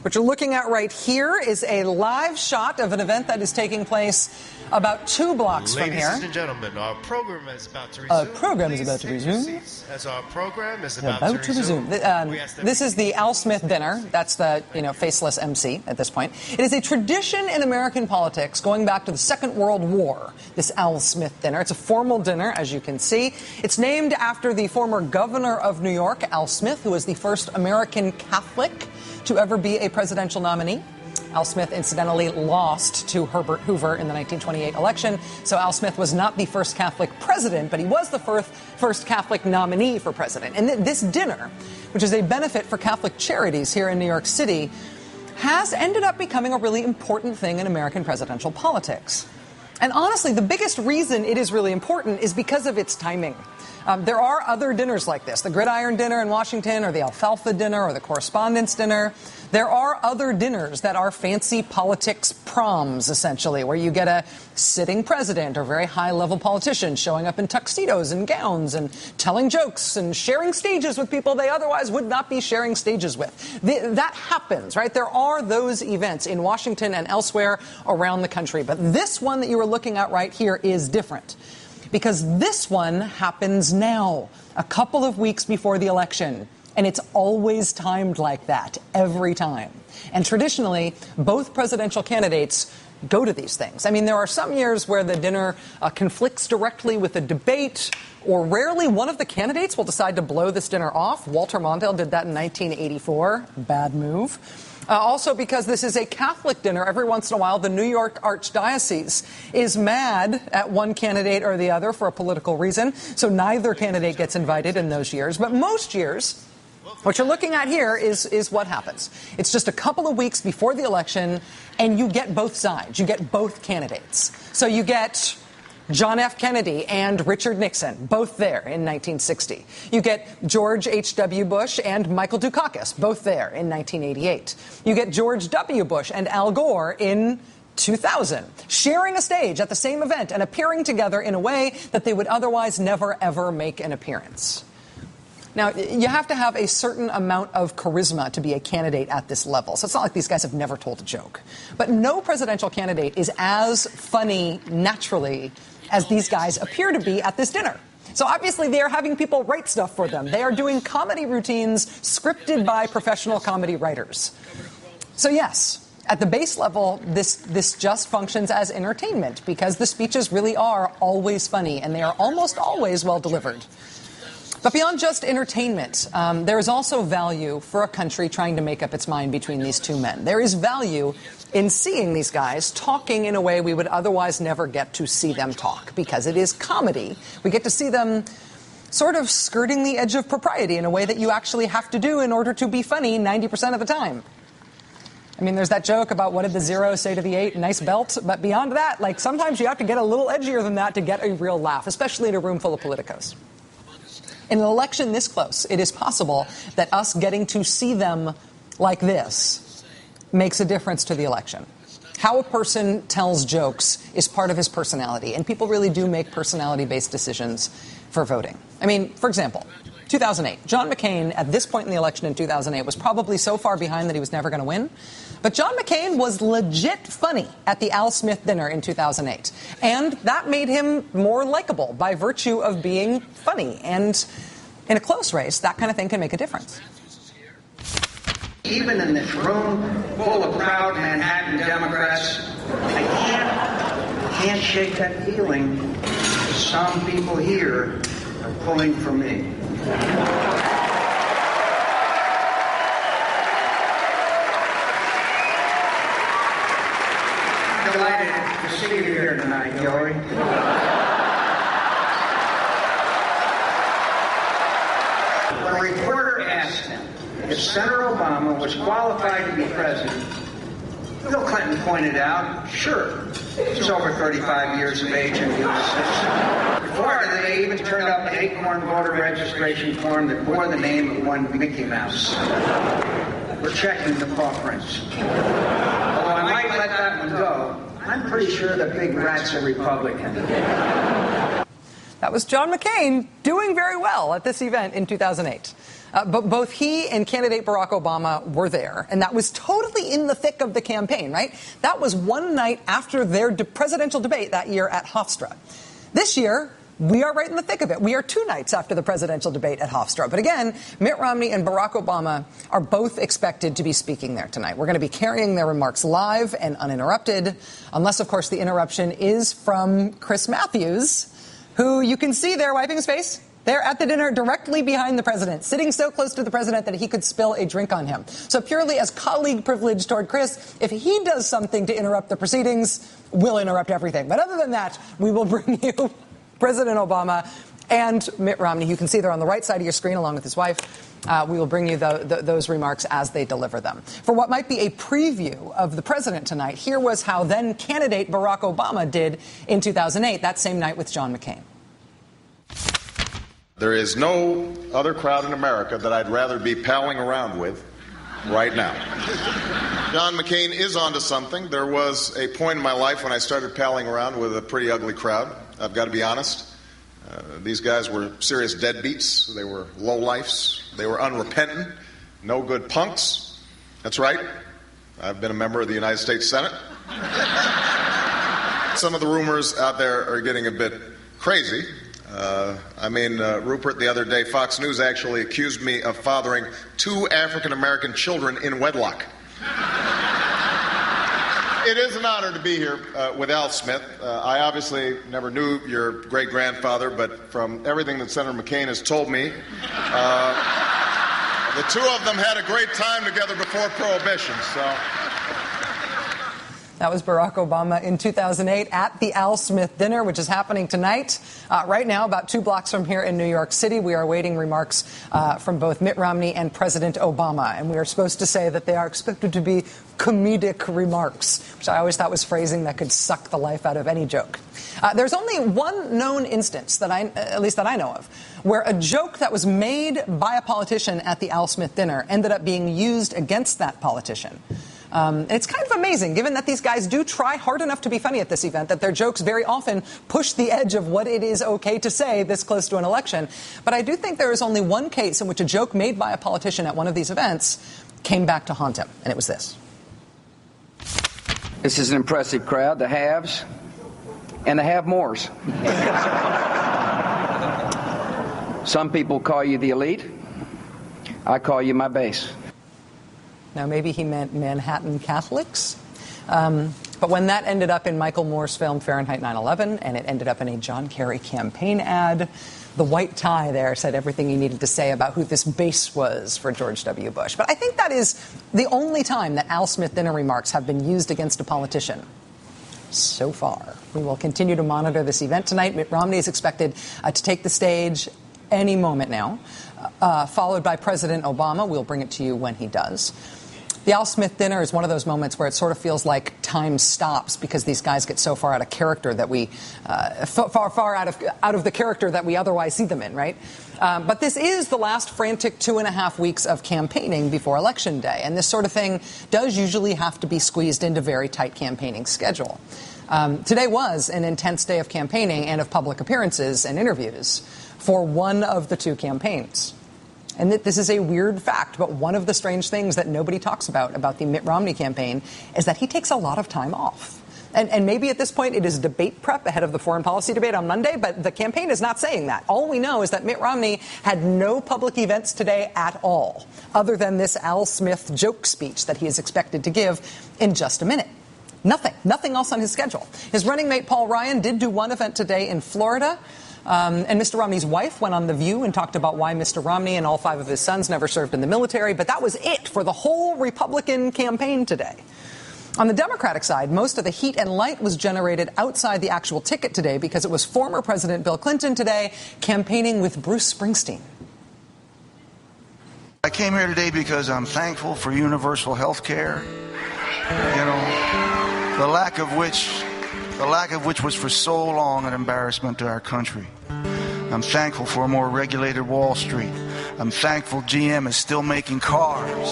What you're looking at right here is a live shot of an event that is taking place about 2 blocks from here. Ladies and gentlemen, our program is about to resume. As our program is about to resume. This is the Al Smith dinner. That's the, faceless MC at this point. It is a tradition in American politics going back to the Second World War, this Al Smith dinner. It's a formal dinner, as you can see. It's named after the former governor of New York, Al Smith, who was the first American Catholic to ever be a presidential nominee. Al Smith, incidentally, lost to Herbert Hoover in the 1928 election. So Al Smith was not the first Catholic president, but he was the first Catholic nominee for president. And this dinner, which is a benefit for Catholic charities here in New York City, has ended up becoming a really important thing in American presidential politics. And honestly, the biggest reason it is really important is because of its timing. There are other dinners like this, the Gridiron Dinner in Washington or the Alfalfa Dinner or the Correspondence Dinner. There are other dinners that are fancy politics proms, essentially, where you get a sitting president or very high-level politician showing up in tuxedos and gowns and telling jokes and sharing stages with people they otherwise would not be sharing stages with. That happens, right? There are those events in Washington and elsewhere around the country. But this one that you are looking at right here is different, because this one happens now, a couple of weeks before the election. And it's always timed like that, every time. And traditionally, both presidential candidates go to these things. I mean, there are some years where the dinner conflicts directly with a debate, or rarely one of the candidates will decide to blow this dinner off. Walter Mondale did that in 1984. Bad move. Also, because this is a Catholic dinner, every once in a while the New York Archdiocese is mad at one candidate or the other for a political reason, so neither candidate gets invited in those years. But most years, what you're looking at here is what happens. It's just a couple of weeks before the election, and you get both sides. You get both candidates. So you get John F. Kennedy and Richard Nixon, both there in 1960. You get George H.W. Bush and Michael Dukakis, both there in 1988. You get George W. Bush and Al Gore in 2000, sharing a stage at the same event and appearing together in a way that they would otherwise never, ever make an appearance. Now, you have to have a certain amount of charisma to be a candidate at this level. So it's not like these guys have never told a joke. But no presidential candidate is as funny naturally as these guys appear to be at this dinner. So obviously they are having people write stuff for them. They are doing comedy routines scripted by professional comedy writers. So yes, at the base level, this just functions as entertainment because the speeches really are always funny and they are almost always well delivered. But beyond just entertainment, there is also value for a country trying to make up its mind between these two men. There is value in seeing these guys talking in a way we would otherwise never get to see them talk, because it is comedy. We get to see them sort of skirting the edge of propriety in a way that you actually have to do in order to be funny 90% of the time. I mean, there's that joke about what did the 0 say to the 8, nice belt. But beyond that, like, sometimes you have to get a little edgier than that to get a real laugh, especially in a room full of politicos. In an election this close, it is possible that us getting to see them like this makes a difference to the election. How a person tells jokes is part of his personality, and people really do make personality-based decisions for voting. I mean, for example, 2008. John McCain, at this point in the election in 2008, was probably so far behind that he was never going to win. But John McCain was legit funny at the Al Smith dinner in 2008. And that made him more likable by virtue of being funny. And in a close race, that kind of thing can make a difference. Even in this room full of proud Manhattan Democrats, I can't shake that feeling. Some people here are pulling for me. Delighted to see you here tonight, Joey. When a reporter asked him if Senator Obama was qualified to be president, Bill Clinton pointed out, sure, he's over 35 years of age and he was a citizen. Before they even turned up an acorn voter registration form that bore the name of one Mickey Mouse. We're checking the paw prints. Although I might let that one go, I'm pretty sure the big rat's a Republican. That was John McCain doing very well at this event in 2008. But both he and candidate Barack Obama were there, and that was totally in the thick of the campaign, right? That was one night after their presidential debate that year at Hofstra. This year, we are right in the thick of it. We are 2 nights after the presidential debate at Hofstra. But again, Mitt Romney and Barack Obama are both expected to be speaking there tonight. We're going to be carrying their remarks live and uninterrupted, unless, of course, the interruption is from Chris Matthews, who you can see there wiping his face. They're at the dinner directly behind the president, sitting so close to the president that he could spill a drink on him. So purely as colleague privilege toward Chris, if he does something to interrupt the proceedings, we'll interrupt everything. But other than that, we will bring you President Obama and Mitt Romney. You can see they're on the right side of your screen along with his wife. We will bring you those remarks as they deliver them. For what might be a preview of the president tonight, here was how then candidate Barack Obama did in 2008, that same night with John McCain. There is no other crowd in America that I'd rather be palling around with right now. John McCain is onto something. There was a point in my life when I started palling around with a pretty ugly crowd. I've got to be honest. These guys were serious deadbeats. They were lowlifes. They were unrepentant, no good punks. That's right. I've been a member of the United States Senate. Some of the rumors out there are getting a bit crazy. Rupert, the other day, Fox News actually accused me of fathering 2 African-American children in wedlock. It is an honor to be here with Al Smith. I obviously never knew your great-grandfather, but from everything that Senator McCain has told me, the 2 of them had a great time together before Prohibition, so... That was Barack Obama in 2008 at the Al Smith dinner, which is happening tonight. Right now, about 2 blocks from here in New York City, we are awaiting remarks from both Mitt Romney and President Obama. And we are supposed to say that they are expected to be comedic remarks, which I always thought was phrasing that could suck the life out of any joke. There's only one known instance at least that I know of, where a joke that was made by a politician at the Al Smith dinner ended up being used against that politician. It's kind of amazing, given that these guys do try hard enough to be funny at this event, that their jokes very often push the edge of what it is okay to say this close to an election. But I do think there is only one case in which a joke made by a politician at one of these events came back to haunt him, and it was this. This is an impressive crowd, the haves and the have-mores. Some people call you the elite. I call you my base. Now, maybe he meant Manhattan Catholics. But when that ended up in Michael Moore's film Fahrenheit 9/11, and it ended up in a John Kerry campaign ad, the white tie there said everything you needed to say about who this base was for George W. Bush. But I think that is the only time that Al Smith dinner remarks have been used against a politician so far. We will continue to monitor this event tonight. Mitt Romney is expected to take the stage any moment now, followed by President Obama. We'll bring it to you when he does. The Al Smith dinner is one of those moments where it sort of feels like time stops because these guys get so far out of character that we far out of the character that we otherwise see them in, right? But this is the last frantic 2.5 weeks of campaigning before Election Day, and this sort of thing does usually have to be squeezed into very tight campaigning schedule. Today was an intense day of campaigning and of public appearances and interviews for one of the 2 campaigns. And this is a weird fact, but one of the strange things that nobody talks about the Mitt Romney campaign is that he takes a lot of time off. And maybe at this point it is debate prep ahead of the foreign policy debate on Monday, but the campaign is not saying that. All we know is that Mitt Romney had no public events today at all, other than this Al Smith joke speech that he is expected to give in just a minute. Nothing else on his schedule. His running mate Paul Ryan did do one event today in Florida. And Mr. Romney's wife went on The View and talked about why Mr. Romney and all 5 of his sons never served in the military. But that was it for the whole Republican campaign today. On the Democratic side, most of the heat and light was generated outside the actual ticket today because it was former President Bill Clinton today campaigning with Bruce Springsteen. I came here today because I'm thankful for universal health care, the lack of which was for so long an embarrassment to our country. I'm thankful for a more regulated Wall Street. I'm thankful GM is still making cars.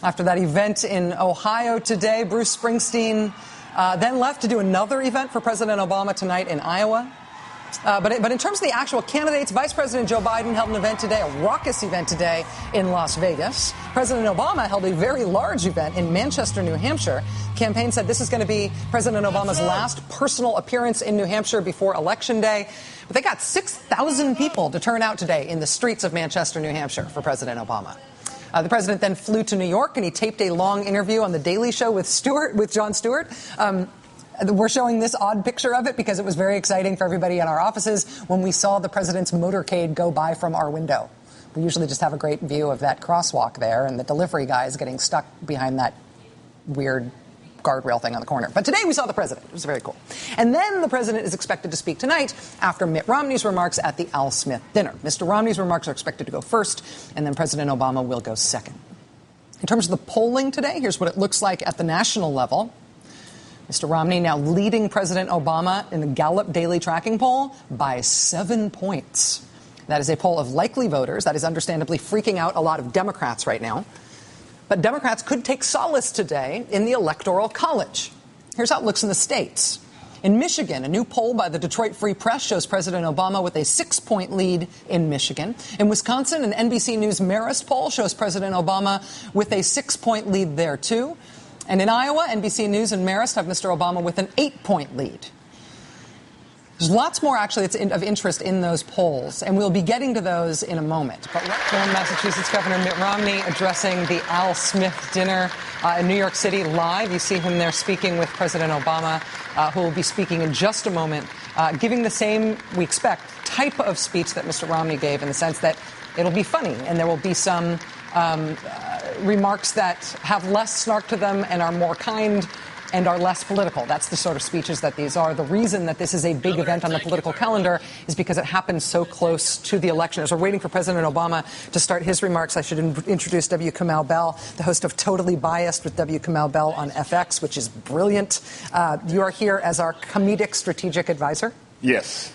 After that event in Ohio today, Bruce Springsteen then left to do another event for President Obama tonight in Iowa. But in terms of the actual candidates, Vice President Joe Biden held an event today, a raucous event today in Las Vegas. President Obama held a very large event in Manchester, New Hampshire. The campaign said this is going to be President Obama's last personal appearance in New Hampshire before Election Day. But they got 6,000 people to turn out today in the streets of Manchester, New Hampshire for President Obama. The president then flew to New York and he taped a long interview on The Daily Show with Jon Stewart. We're showing this odd picture of it because it was very exciting for everybody in our offices when we saw the president's motorcade go by from our window. We usually just have a great view of that crosswalk there and the delivery guys getting stuck behind that weird guardrail thing on the corner. But today we saw the president. It was very cool. And then the president is expected to speak tonight after Mitt Romney's remarks at the Al Smith dinner. Mr. Romney's remarks are expected to go first, and then President Obama will go second. In terms of the polling today, here's what it looks like at the national level. Mr. Romney now leading President Obama in the Gallup Daily Tracking Poll by 7 points. That is a poll of likely voters. That is understandably freaking out a lot of Democrats right now. But Democrats could take solace today in the Electoral College. Here's how it looks in the states. In Michigan, a new poll by the Detroit Free Press shows President Obama with a 6-point lead in Michigan. In Wisconsin, an NBC News Marist poll shows President Obama with a 6-point lead there, too. And in Iowa, NBC News and Marist have Mr. Obama with an 8-point lead. There's lots more, actually, of interest in those polls, and we'll be getting to those in a moment. But former Massachusetts Governor Mitt Romney addressing the Al Smith dinner in New York City live. You see him there speaking with President Obama, who will be speaking in just a moment, giving the same, we expect, type of speech that Mr. Romney gave, in the sense that it'll be funny and there will be some remarks that have less snark to them and are more kind and are less political. That's the sort of speeches that these are. The reason that this is a big event on the political calendar is because it happens so close to the election. As we're waiting for President Obama to start his remarks, I should introduce W. Kamau Bell, the host of Totally Biased with W. Kamau Bell on FX, which is brilliant. You are here as our comedic strategic advisor. Yes.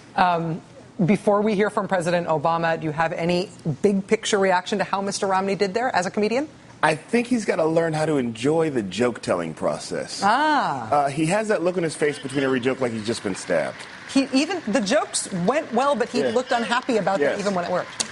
Before we hear from President Obama, do you have any big picture reaction to how Mr. Romney did there as a comedian? I think he's got to learn how to enjoy the joke-telling process. He has that look on his face between every joke like he's just been stabbed. Even the jokes went well, but he looked unhappy about that even when it worked.